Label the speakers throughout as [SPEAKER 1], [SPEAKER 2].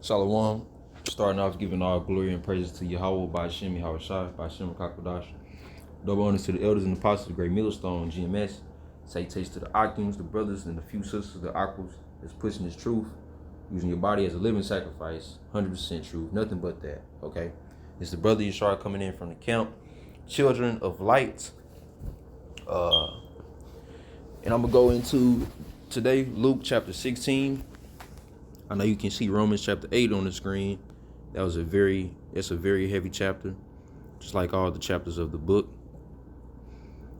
[SPEAKER 1] Shalom. Starting off giving all glory and praises to Yahweh by Hashem Yahushua, by Hashem Kakodash. Double honors to the elders and apostles, the great millstone, GMS. Say taste to the Akims, the brothers, and the few sisters, the Aquas, that's pushing this truth, using your body as a living sacrifice. 100% truth, nothing but that, okay? It's the brother Yeshua coming in from the camp, children of light. And I'm going to go into today, Luke chapter 16. I know you can see Romans chapter 8 on the screen. That's a very heavy chapter, just like all the chapters of the book.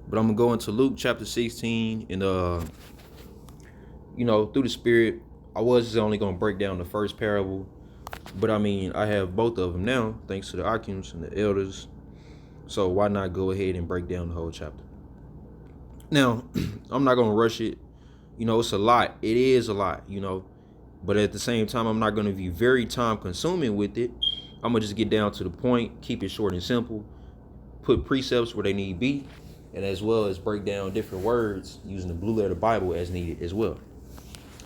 [SPEAKER 1] But I'm gonna go into Luke chapter 16, and through the Spirit, I was just only gonna break down the first parable, but I mean I have both of them now, thanks to the Akims and the elders. So why not go ahead and break down the whole chapter? Now, I'm not gonna rush it. It's a lot. It is a lot. But at the same time, I'm not going to be very time consuming with it. I'm going to just get down to the point, keep it short and simple, put precepts where they need to be, and as well as break down different words using the blue letter Bible as needed as well.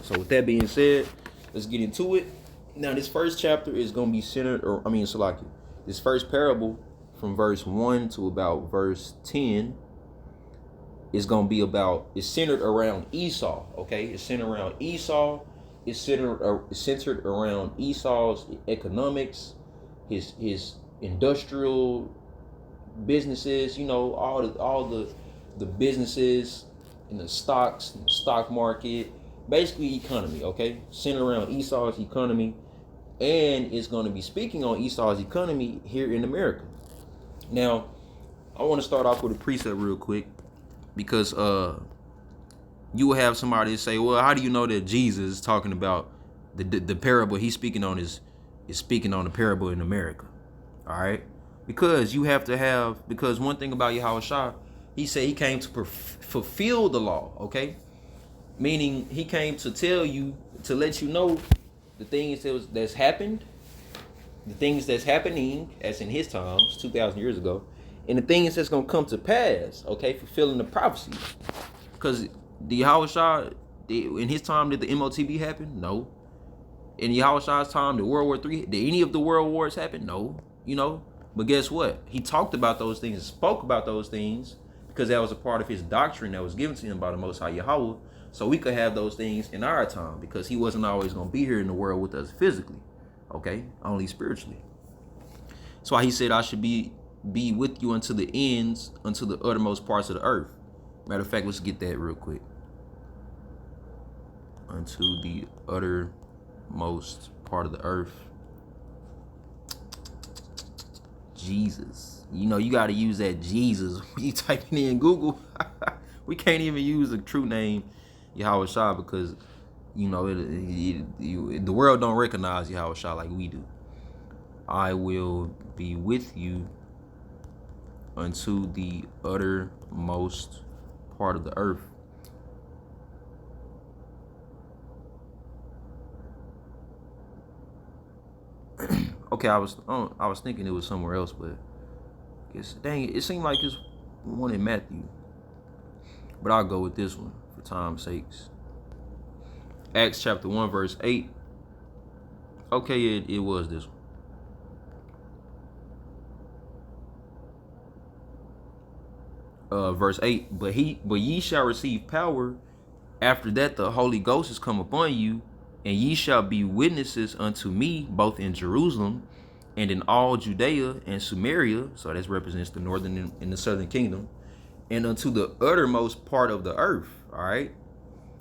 [SPEAKER 1] So with that being said, let's get into it. Now, this first chapter is going to be centered, this first parable from verse 1 to about verse 10 is going to be it's centered around Esau, okay? It's centered around Esau. It's centered around Esau's economics, his industrial businesses, all the businesses in the stocks, in the stock market, basically economy, okay? Centered around Esau's economy, and it's going to be speaking on Esau's economy here in America. Now, I want to start off with a precept real quick, because you will have somebody say, well, how do you know that Jesus is talking about the parable he's speaking on is speaking on the parable in America? All right. Because one thing about Yahushua, he said he came to fulfill the law. OK, meaning he came to let you know the things that's happened, the things that's happening as in his times 2,000 years ago, and the things that's going to come to pass. OK, fulfilling the prophecy. Because the Yahushua, in his time, did the MOTB happen? No. In Yahushua's time, did World War III, did any of the world wars happen? No. But guess what? He talked about those things and spoke about those things because that was a part of his doctrine that was given to him by the Most High Yahweh. So we could have those things in our time because he wasn't always going to be here in the world with us physically. Okay? Only spiritually. That's why he said, I should be with you until the ends, until the uttermost parts of the earth. Matter of fact, let's get that real quick. Unto the uttermost part of the earth. Jesus. You got to use that Jesus. When you typing in Google, we can't even use the true name Yahushua because, the world don't recognize Yahushua like we do. I will be with you unto the uttermost part of the earth. Okay, I was thinking it was somewhere else, but it seemed like it's one in Matthew. But I'll go with this one for time's sakes. Acts chapter 1 verse 8. Okay, it was this one. Verse 8, but ye shall receive power after that the Holy Ghost is come upon you, and ye shall be witnesses unto me both in Jerusalem and in all Judea and Samaria. So that represents the northern and the southern kingdom, and unto the uttermost part of the earth. All right.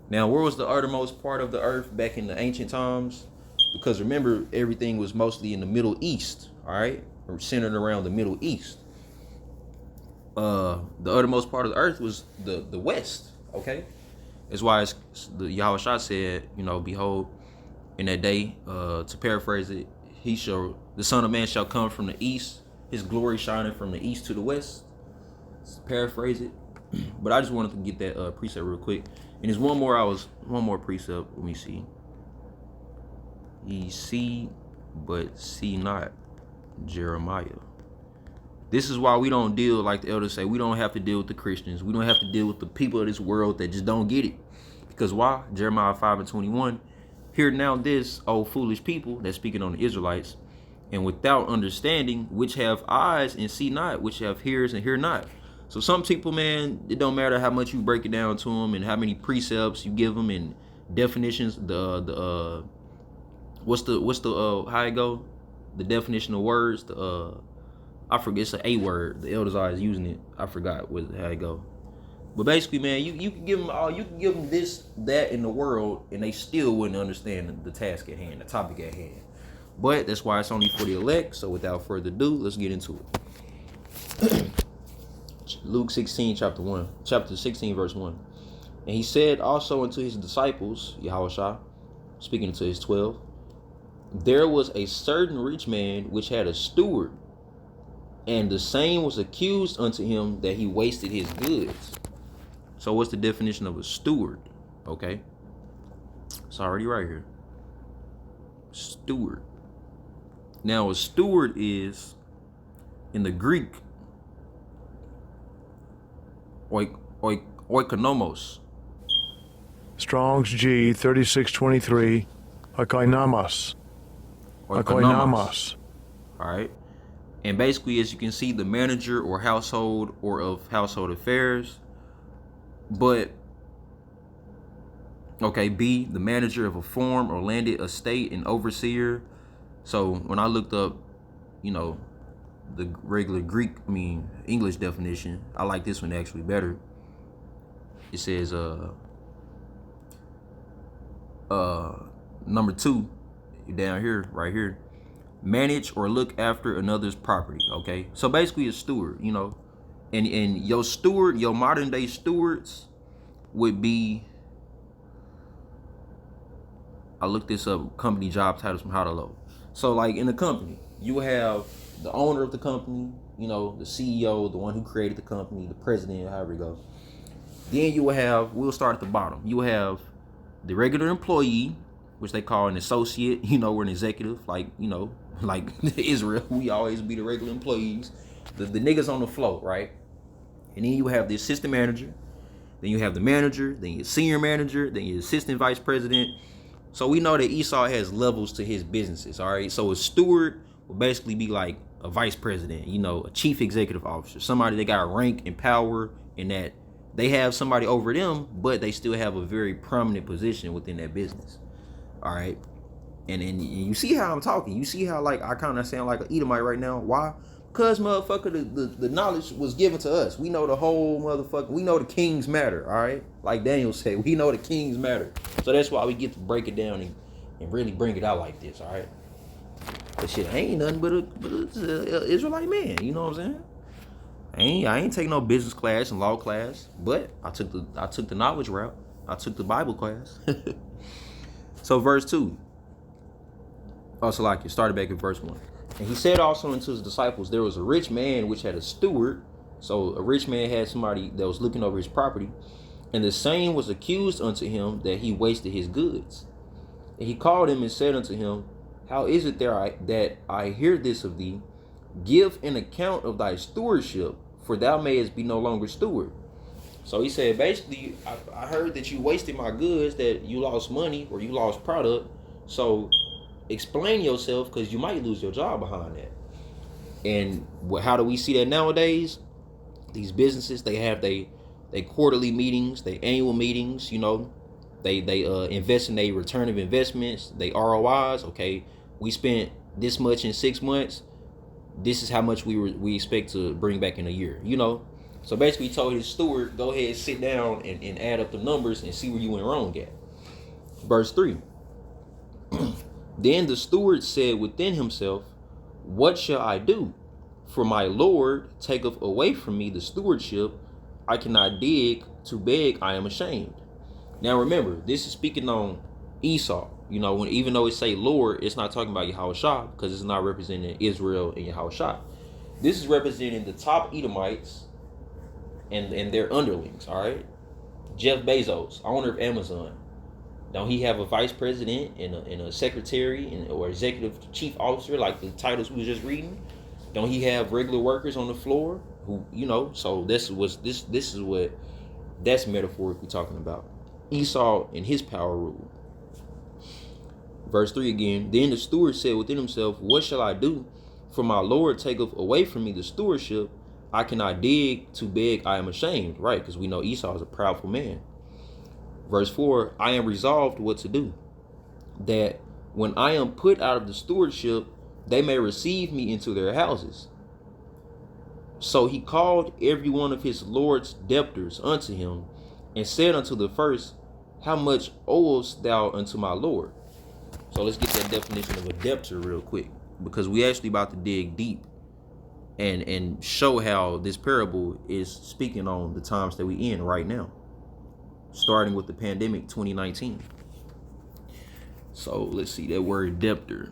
[SPEAKER 1] Now, where was the uttermost part of the earth back in the ancient times? Because remember, everything was mostly in the Middle East. All right, or centered around the Middle East. The uttermost part of the earth was the west. Okay. That's why the Yahushua said, behold, in that day, to paraphrase it, the Son of Man shall come from the east, his glory shining from the east to the west. To paraphrase it. But I just wanted to get that precept real quick. And there's one more precept. Let me see. Ye see, but see not. Jeremiah. This is why we don't deal, like the elders say, we don't have to deal with the Christians. We don't have to deal with the people of this world that just don't get it. Because why? Jeremiah 5:21, Hear now this, O foolish people, that's speaking on the Israelites, and without understanding, which have eyes and see not, which have ears and hear not. So some people, man, it don't matter how much you break it down to them and how many precepts you give them and definitions. What's the how it go? The definition of words. I forget, it's an A word. The elders are using it. I forgot how it go. But basically, man, you can give them all. You can give them this, that, in the world, and they still wouldn't understand the task at hand, the topic at hand. But that's why it's only for the elect. So without further ado, let's get into it. Luke 16, chapter 16, verse 1. And he said also unto his disciples, Yahushua, speaking to his 12, there was a certain rich man which had a steward, and the same was accused unto him that he wasted his goods. So what's the definition of a steward? Okay. It's already right here. Steward. Now, a steward is, in the Greek, oikonomos.
[SPEAKER 2] Strong's G 3623, oikonomos. Oikonomos.
[SPEAKER 1] All right. And basically, as you can see, the manager or household or of household affairs. But, okay, B, the manager of a farm or landed estate and overseer. So when I looked up, the regular English definition, I like this one actually better. It says, number 2, down here, right here, manage or look after another's property. Okay, so basically a steward, and your steward, your modern day stewards would be, I looked this up, company job titles from How to Low. So like in the company, you have the owner of the company, the CEO, the one who created the company, the president, however it goes. Then you will have, we'll start at the bottom. You will have the regular employee, which they call an associate, or an executive, like Israel, we always be the regular employees, the niggas on the float, right? And then you have the assistant manager, then you have the manager, then your senior manager, then your assistant vice president. So we know that Esau has levels to his businesses, all right? So a steward will basically be like a vice president, a chief executive officer, somebody that got rank and power, and that they have somebody over them, but they still have a very prominent position within that business, all right? And you see how I'm talking. You see how like I kind of sound like an Edomite right now. Why? Because motherfucker, the knowledge was given to us. We know the whole motherfucker. We know the kings matter, all right? Like Daniel said, we know the kings matter. So that's why we get to break it down and really bring it out like this, all right? But shit, I ain't nothing but a Israelite man. You know what I'm saying? I ain't taking no business class and law class, but I took the knowledge route. I took the Bible class. So verse 2. Oh, so like you started back at verse 1. And he said also unto his disciples, there was a rich man which had a steward. So a rich man had somebody that was looking over his property. And the same was accused unto him that he wasted his goods. And he called him and said unto him, how is it that I hear this of thee? Give an account of thy stewardship, for thou mayest be no longer steward. So he said, basically, I heard that you wasted my goods, that you lost money or you lost product. So explain yourself, because you might lose your job behind that. And how do we see that nowadays? These businesses, they have they quarterly meetings, they annual meetings, they invest in their return of investments, they ROIs. Okay, we spent this much in 6 months. This is how much we expect to bring back in a year, So basically he told his steward, go ahead, sit down and add up the numbers and see where you went wrong at. Verse 3. Then the steward said within himself, what shall I do? For my Lord taketh away from me the stewardship. I cannot dig, to beg I am ashamed. Now remember, this is speaking on Esau. Even though it say Lord, it's not talking about Yahushua, because it's not representing Israel and Yahushua. This is representing the top Edomites and their underlings, all right? Jeff Bezos, owner of Amazon. Don't he have a vice president and a secretary or executive chief officer like the titles we was just reading? Don't he have regular workers on the floor who, so this is what that's metaphorically talking about. Esau and his power rule. Verse 3 again. Then the steward said within himself, what shall I do? For my Lord taketh away from me the stewardship. I cannot dig to beg, I am ashamed. Right, because we know Esau is a proudful man. Verse 4, I am resolved what to do, that when I am put out of the stewardship, they may receive me into their houses. So he called every one of his Lord's debtors unto him, and said unto the first, how much owest thou unto my Lord? So let's get that definition of a debtor real quick, because we actually about to dig deep and show how this parable is speaking on the times that we in right now, starting with the pandemic 2019. So let's see that word debtor,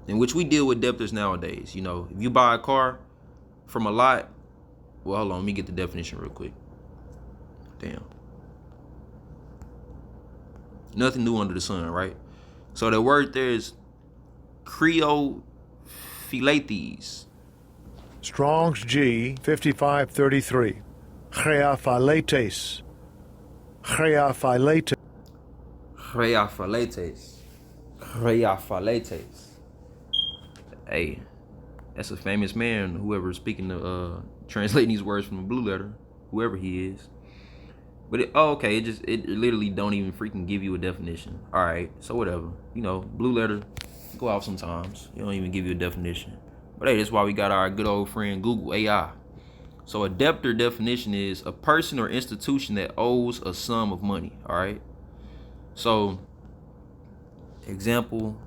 [SPEAKER 1] in which we deal with debtors nowadays. You know, if you buy a car from a lot, well, hold on, let me get the definition real quick. Damn. Nothing new under the sun, right? So the word there is Creophilates.
[SPEAKER 2] Strong's G 5533. Creophilates. Creophilates.
[SPEAKER 1] Creophilates. Creophilates. Hey, that's a famous man, whoever's speaking the translating these words from the blue letter, whoever he is. But it literally don't even freaking give you a definition. All right, so whatever. You know, blue letter go out sometimes. You don't even give you a definition. But hey, that's why we got our good old friend Google AI. So a debtor definition is a person or institution that owes a sum of money. All right. So example,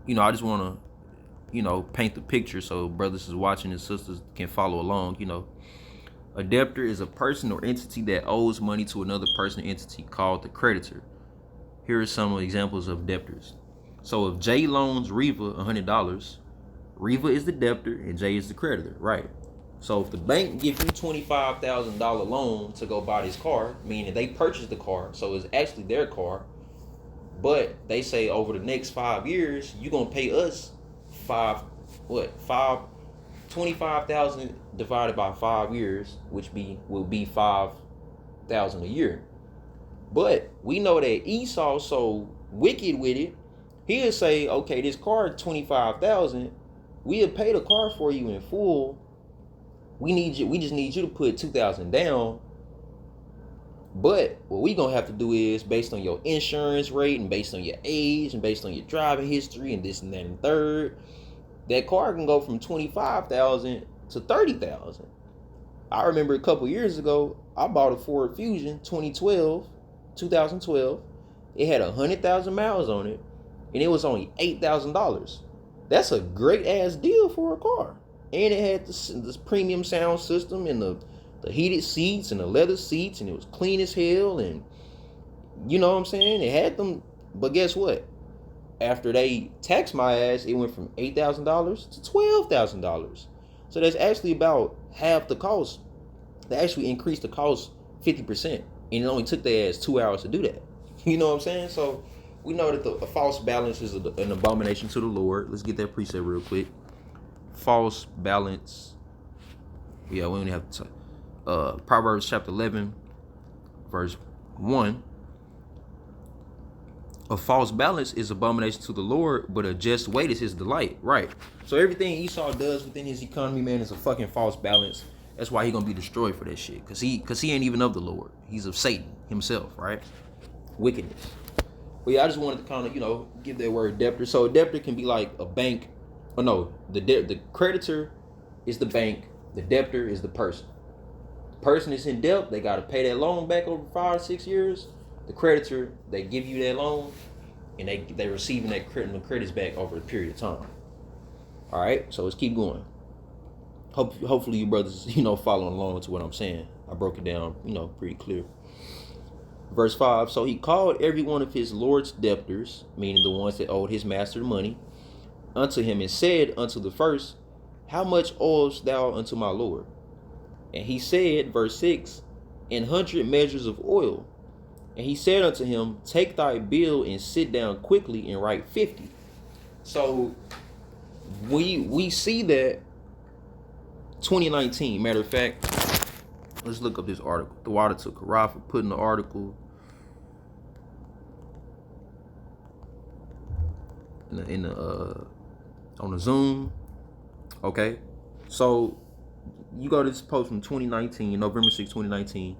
[SPEAKER 1] I just want to, paint the picture so brothers is watching and sisters can follow along. A debtor is a person or entity that owes money to another person or entity called the creditor. Here are some examples of debtors. So if Jay loans Reva $100, Reva is the debtor and Jay is the creditor, right? So if the bank gives you $25,000 loan to go buy this car, meaning they purchased the car, so it's actually their car, but they say over the next 5 years, you're gonna pay us 25,000 divided by 5 years, which will be 5,000 a year. But we know that Esau so wicked with it, he'll say, okay, this car 25,000, we'll pay the car for you in full. We just need you to put 2,000 down. But what we gonna have to do is, based on your insurance rate and based on your age and based on your driving history and this and that and third, that car can go from 25,000 to 30,000. I remember a couple years ago, I bought a Ford Fusion 2012. It had 100,000 miles on it, and it was only $8,000. That's a great ass deal for a car. And it had this premium sound system and the heated seats and the leather seats, and it was clean as hell, and you know what I'm saying? It had them, but guess what? After they taxed my ass, it went from $8,000 to $12,000. So that's actually about half the cost. They actually increased the cost 50%, and it only took their ass 2 hours to do that. You know what I'm saying? So we know that a false balance is an abomination to the Lord. Let's get that precept real quick. False balance. Yeah, we only have to. Proverbs chapter 11, verse 1. A false balance is abomination to the Lord, but a just weight is his delight. Right. So everything Esau does within his economy, man, is a fucking false balance. That's why he gonna be destroyed for that shit. Cause he ain't even of the Lord. He's of Satan himself, right? Wickedness. But yeah, I just wanted to kind of, give that word debtor. So a debtor can be like a bank. Oh no, the creditor is the bank. The debtor is the person. The person is in debt. They gotta pay that loan back over 5 or 6 years. The creditor, they give you that loan, and they receiving that credits back over a period of time. All right, so let's keep going. Hopefully you brothers, following along to what I'm saying. I broke it down, pretty clear. Verse 5, so he called every one of his Lord's debtors, meaning the ones that owed his master money, unto him, and said unto the first, how much owest thou unto my Lord? And he said, verse 6, 100 measures of oil. And he said unto him, take thy bill and sit down quickly and write 50. So we see that 2019. Matter of fact, let's look up this article. The water took a ride for putting the article. in the on the Zoom. Okay, so you go to this post from 2019, November 6, 2019.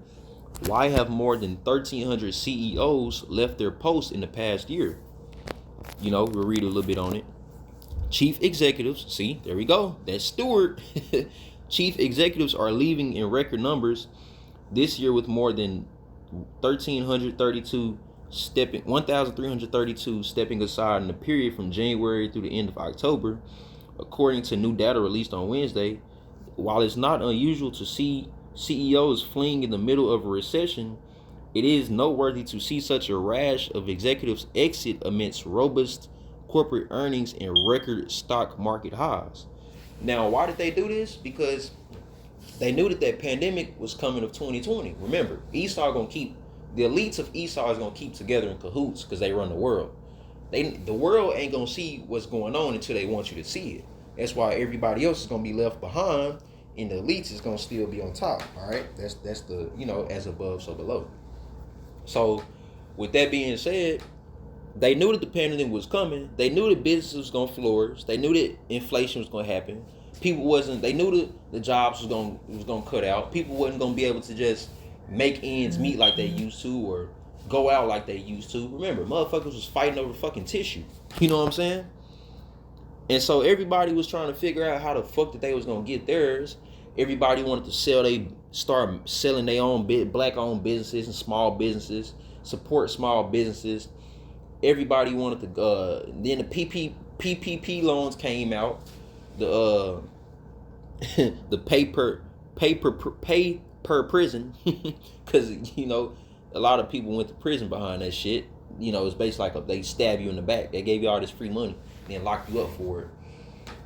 [SPEAKER 1] Why have more than 1,300 CEOs left their posts in the past year? We'll read a little bit on it. Chief executives, see, there we go. That's Stewart. Chief executives are leaving in record numbers this year, with more than 1,332 stepping aside in the period from January through the end of October, according to new data released on Wednesday. While it's not unusual to see CEOs fleeing in the middle of a recession, it is noteworthy to see such a rash of executives exit amidst robust corporate earnings and record stock market highs. Now, why did they do this? Because they knew that pandemic was coming of 2020. Remember, the elites of Esau is gonna keep together in cahoots because they run the world. The world ain't gonna see what's going on until they want you to see it. That's why everybody else is gonna be left behind, and the elites is gonna still be on top. All right, that's the as above, so below. So, with that being said, they knew that the pandemic was coming. They knew that business was gonna flourish. They knew that inflation was gonna happen. They knew that the jobs was gonna cut out. People wasn't gonna be able to just make ends meet like they used to, or go out like they used to. Remember, motherfuckers was fighting over fucking tissue. You know what I'm saying? And so everybody was trying to figure out how the fuck that they was gonna get theirs. Everybody wanted to start selling their own black-owned businesses and small businesses, support small businesses. Everybody wanted to. Then the PPP loans came out. The the pay per prison, because a lot of people went to prison behind that shit. It's basically like they stab you in the back. They gave you all this free money, then lock you up for it.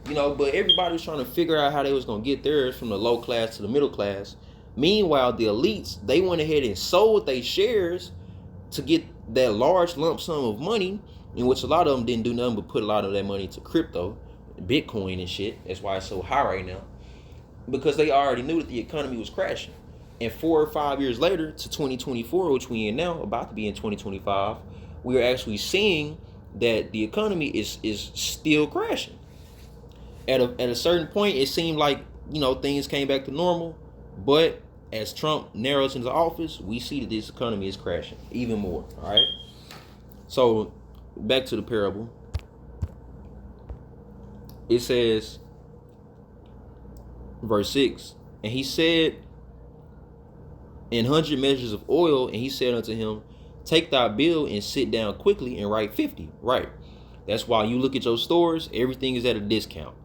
[SPEAKER 1] But everybody was trying to figure out how they was gonna get theirs, from the low class to the middle class. Meanwhile, the elites, they went ahead and sold their shares to get that large lump sum of money, in which a lot of them didn't do nothing but put a lot of that money into crypto, Bitcoin and shit. That's why it's so high right now, because they already knew that the economy was crashing. And 4 or 5 years later, to 2024, which we in now, about to be in 2025, we are actually seeing that the economy is still crashing. At a certain point, it seemed like things came back to normal, but as Trump narrows into office, we see that this economy is crashing even more. All right. So back to the parable. It says, verse 6, and he said, 100 measures of oil, and he said unto him, take thy bill and sit down quickly and write 50. Right. That's why you look at your stores, everything is at a discount.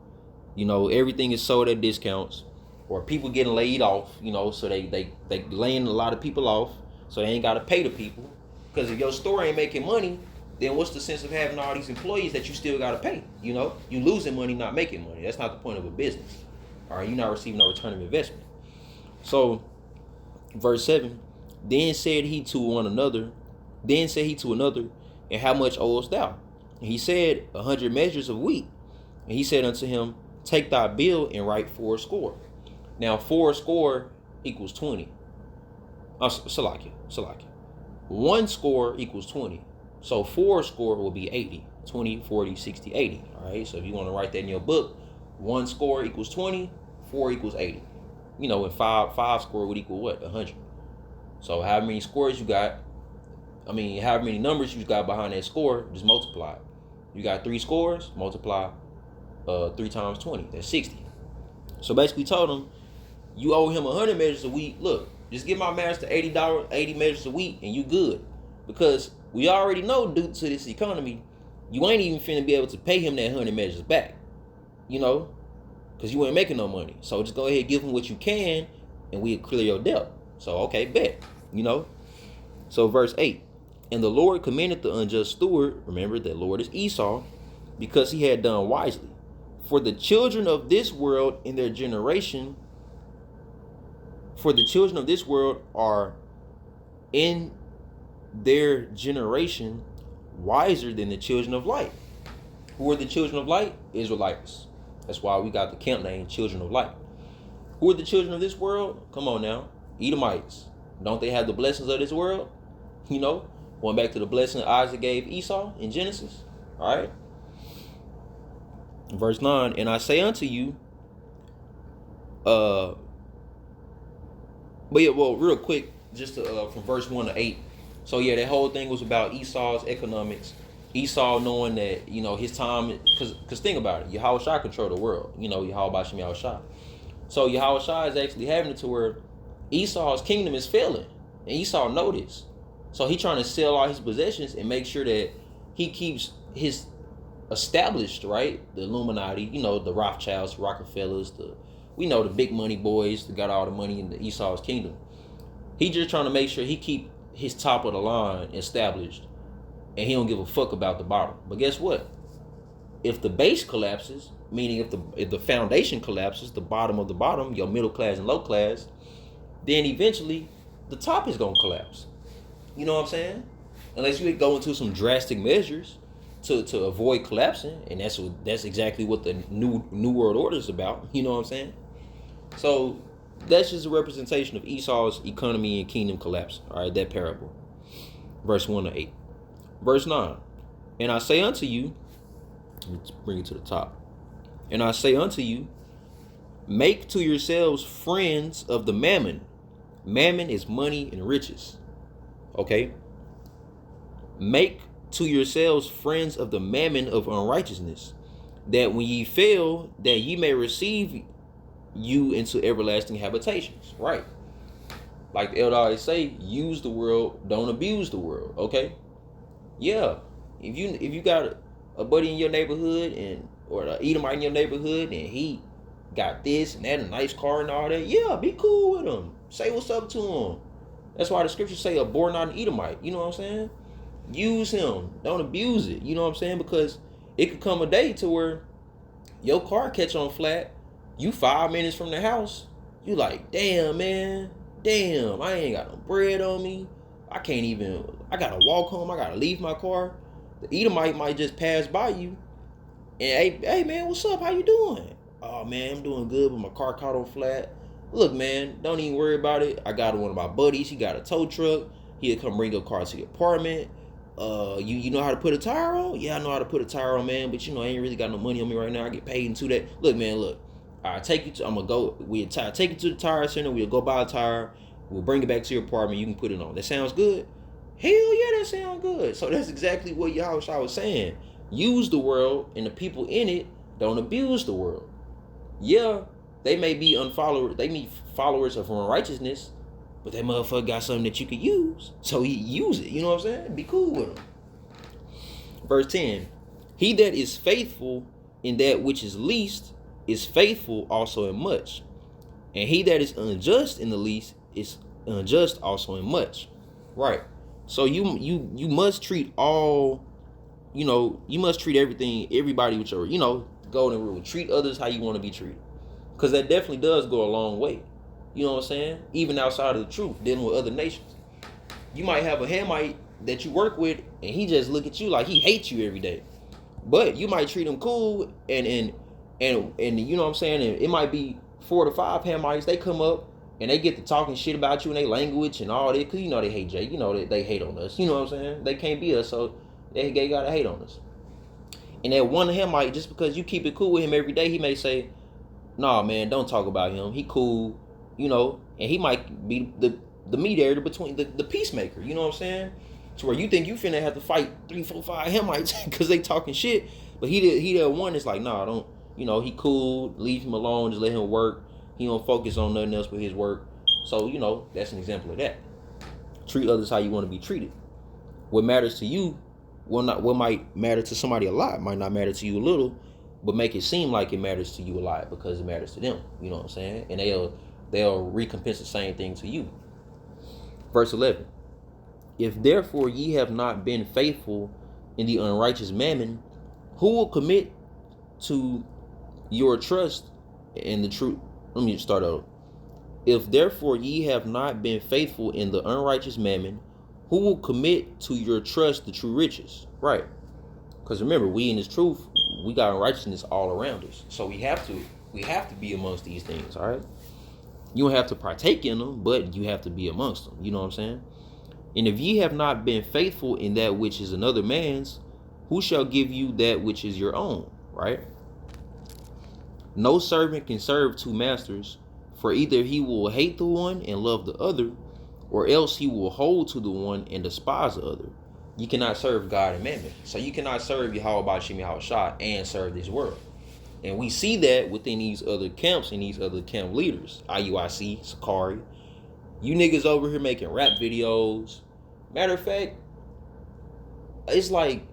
[SPEAKER 1] Everything is sold at discounts, or people getting laid off, so they laying a lot of people off, so they ain't got to pay the people. Because if your store ain't making money, then what's the sense of having all these employees that you still got to pay? You losing money, not making money. That's not the point of a business. All right, you're not receiving no return of investment. So, verse 7, then said he to another, and how much owest thou? And he said, 100 measures of wheat. And he said unto him, take thy bill and write 80. Now 80 equals 20. Salakia. 1 score equals 20. So 80 will be 80. 20, 40, 60, 80. All right. So if you want to write that in your book, 1 score equals 20, 4 equals 80. And 5 score would equal what? 100. So however many scores you got, however many numbers you got behind that score, just multiply it. You got 3 scores, multiply 3 times 20, that's 60. So basically told him, you owe him 100 measures of wheat. Look, just give my master $80, 80 measures of wheat, and you good. Because we already know, due to this economy, you ain't even finna be able to pay him that 100 measures back. Because you ain't making no money. So just go ahead, give him what you can, and we'll clear your debt. So, okay, bet. So verse 8, and the Lord commended the unjust steward, remember that Lord is Esau, because he had done wisely. For the children of this world in their generation, are in their generation wiser than the children of light. Who are the children of light? Israelites. That's why we got the camp name, Children of Light. Who are the children of this world? Come on now. Edomites. Don't they have the blessings of this world? Going back to the blessing Isaac gave Esau in Genesis. All right. Verse 9, and I say unto you, uh, but yeah, well, real quick, just from verse 1 to 8. So yeah, that whole thing was about Esau's economics. Esau knowing that, his time, because think about it, Yahweh Shai control the world. Yahweh Bashem Yahweh Shai. So Yahweh Shai is actually having it to where Esau's kingdom is failing. And Esau know this. So he trying to sell all his possessions and make sure that he keeps his established, right? The Illuminati, the Rothschilds, Rockefellers, the big money boys that got all the money in the Esau's kingdom. He just trying to make sure he keep his top of the line established, and he don't give a fuck about the bottom. But guess what? If the base collapses, meaning if the foundation collapses, the bottom of the bottom, your middle class and low class, then eventually the top is gonna collapse. You know what I'm saying? Unless you go into some drastic measures to avoid collapsing, and that's exactly what the new world order is about. You know what I'm saying? So that's just a representation of Esau's economy and kingdom collapse. All right, that parable, verse 1 to 8. Verse 9, and I say unto you, let's bring it to the top. And I say unto you, make to yourselves friends of the mammon. Mammon is money and riches. Okay? Make to yourselves friends of the mammon of unrighteousness, that when ye fail, that ye may receive you into everlasting habitations. Right? Like the elder always say, use the world, don't abuse the world. Okay? Yeah. If you got a buddy in your neighborhood or an Edomite in your neighborhood and he got this and that, a nice car and all that, yeah, be cool with him. Say what's up to him. That's why the scriptures say abhor not an Edomite. You know what I'm saying? Use him. Don't abuse it. You know what I'm saying? Because it could come a day to where your car catch on flat. You 5 minutes from the house. You like, damn, man. Damn, I ain't got no bread on me. I gotta walk home. I gotta leave my car. The Edomite might just pass by you. And hey man, what's up? How you doing? Oh man, I'm doing good, but my car caught on flat. Look, man, don't even worry about it. I got one of my buddies. He got a tow truck. He'll come bring your car to the apartment. You know how to put a tire on? Yeah, I know how to put a tire on, man. But I ain't really got no money on me right now. I get paid into that. Look, man, look. I'll take you to. Take you to the tire center. We'll go buy a tire. We'll bring it back to your apartment. You can put it on. That sounds good. Hell yeah, that sounds good. So that's exactly what Yahweh Shai was saying. Use the world and the people in it. Don't abuse the world. Yeah, they may be unfollowers. They be followers of unrighteousness, but that motherfucker got something that you could use. So he use it. You know what I'm saying? Be cool with him. Verse 10. He that is faithful in that which is least is faithful also in much. And he that is unjust in the least is unjust also in much. Right. So you must treat all, you must treat everybody with your, golden rule. Treat others how you want to be treated. Because that definitely does go a long way. You know what I'm saying? Even outside of the truth, dealing with other nations. You might have a Hamite that you work with, and he just look at you like he hates you every day. But you might treat him cool, and you know what I'm saying? And it might be 4 to 5 Hamites. They come up, and they get to talking shit about you in their language and all that, because they hate Jay. They hate on us. You know what I'm saying? They can't be us, so they gotta hate on us. And that one Hamite, just because you keep it cool with him every day, he may say, nah, man, don't talk about him. He cool, and he might be the mediator between the peacemaker, you know what I'm saying? To where you think you finna have to fight 3, 4, 5 Hamites because they talking shit, but he the one that's like, nah, don't, he cool, leave him alone, just let him work. He don't focus on nothing else but his work. So, that's an example of that. Treat others how you want to be treated. What matters to you, what might matter to somebody a lot might not matter to you a little, but make it seem like it matters to you a lot because it matters to them. You know what I'm saying? And they'll recompense the same thing to you. Verse 11. If therefore ye have not been faithful in the unrighteous mammon, who will commit to your trust in the truth? Let me start over. If therefore ye have not been faithful in the unrighteous mammon, who will commit to your trust the true riches? Right. Because remember, we in this truth, we got unrighteousness all around us. So we have to be amongst these things, all right? You don't have to partake in them, but you have to be amongst them. You know what I'm saying? And if ye have not been faithful in that which is another man's, who shall give you that which is your own, right? No servant can serve two masters, for either he will hate the one and love the other, or else he will hold to the one and despise the other. You cannot serve God and mammon. So you cannot serve Yahweh Bashim Yahushua and serve this world. And we see that within these other camps and these other camp leaders. IUIC, Sakari. You niggas over here making rap videos. Matter of fact, it's like,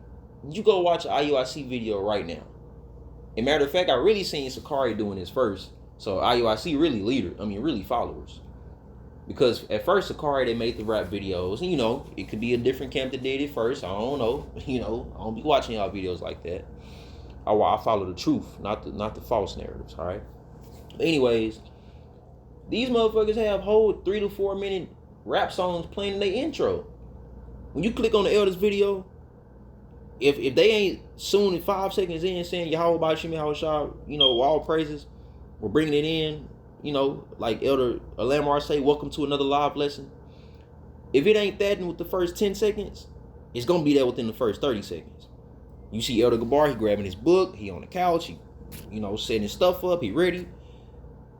[SPEAKER 1] you go watch an IUIC video right now. And matter of fact, I really seen Sakari doing this first. So IUIC really followers. Because at first Sakari, they made the rap videos. And you know, it could be a different camp that did it first. I don't know. You know, I don't be watching y'all videos like that. I follow the truth, not the false narratives, all right? Anyways, these motherfuckers have whole 3 to 4 minute rap songs playing in their intro. When you click on the elders video, if they ain't soon in 5 seconds in saying Yahweh Bashim Yahushua, you know, all praises, we're bringing it in, you know, like Elder Lamar say, welcome to another live lesson. If it ain't that with the first 10 seconds, it's gonna be that within the first 30 seconds. You see Elder Gabar, he grabbing his book, he on the couch, he, you know, setting his stuff up, he ready.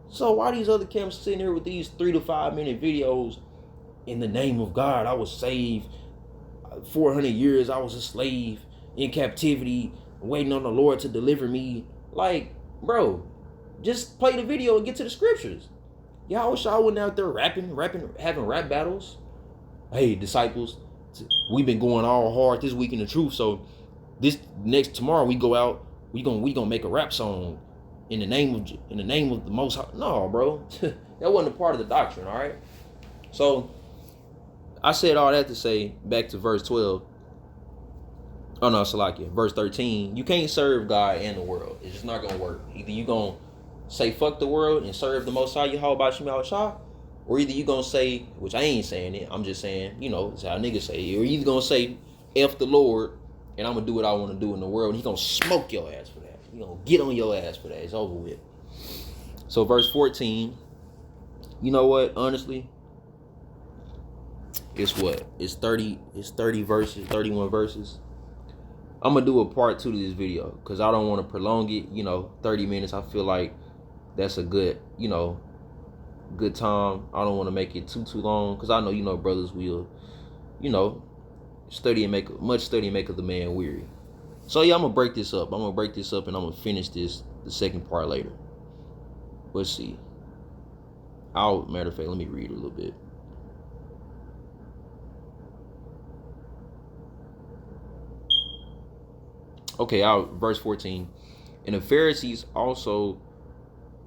[SPEAKER 1] So why these other camps sitting here with these 3 to 5 minute videos? In the name of God, I was saved. 400 years, I was a slave in captivity, waiting on the Lord to deliver me. Like, bro, just play the video and get to the scriptures. Y'all went out there rapping, having rap battles. Hey, disciples, we've been going all hard this week in the truth, so this tomorrow we go out, we gonna make a rap song in the name of the Most High. No, bro, that wasn't a part of the doctrine. All right. So I said all that to say, back to verse 12. Oh no, Salakia, verse 13. You can't serve God and the world. It's just not gonna work. Either you gonna say fuck the world and serve the Most High Yahweh Bashim Yahushua, or either you gonna say, which I ain't saying it, I'm just saying, you know, it's how niggas say it. Or you either gonna say F the Lord, and I'm gonna do what I want to do in the world, and he gonna smoke your ass for that. He gonna get on your ass for that. It's over with. So verse 14, you know what, honestly, it's 30 verses, 31 verses. I'm gonna do a part 2 to this video because I don't want to prolong it. You know, 30 minutes, I feel like that's a good, you know, good time. I don't want to make it too long because I know, you know, brothers will, you know, much study and make of the man weary. So yeah, I'm gonna break this up. And I'm gonna finish the second part later. Let's see. Matter of fact, let me read a little bit. Okay, verse 14. And the Pharisees also,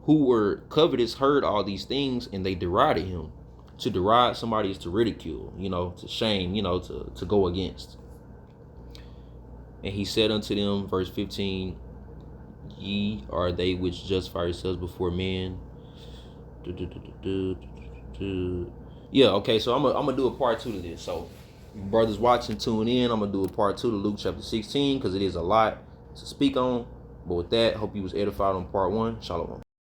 [SPEAKER 1] who were covetous, heard all these things, and they derided him. To deride somebody is to ridicule, you know, to shame, you know, to go against. And he said unto them, verse 15, ye are they which justify yourselves before men. Yeah, okay, so I'm gonna do a part 2 to this. So brothers watching, tune in. I'm gonna do a part 2 to Luke chapter 16 because it is a lot to speak on. But with that, hope you was edified on part 1. Shalom.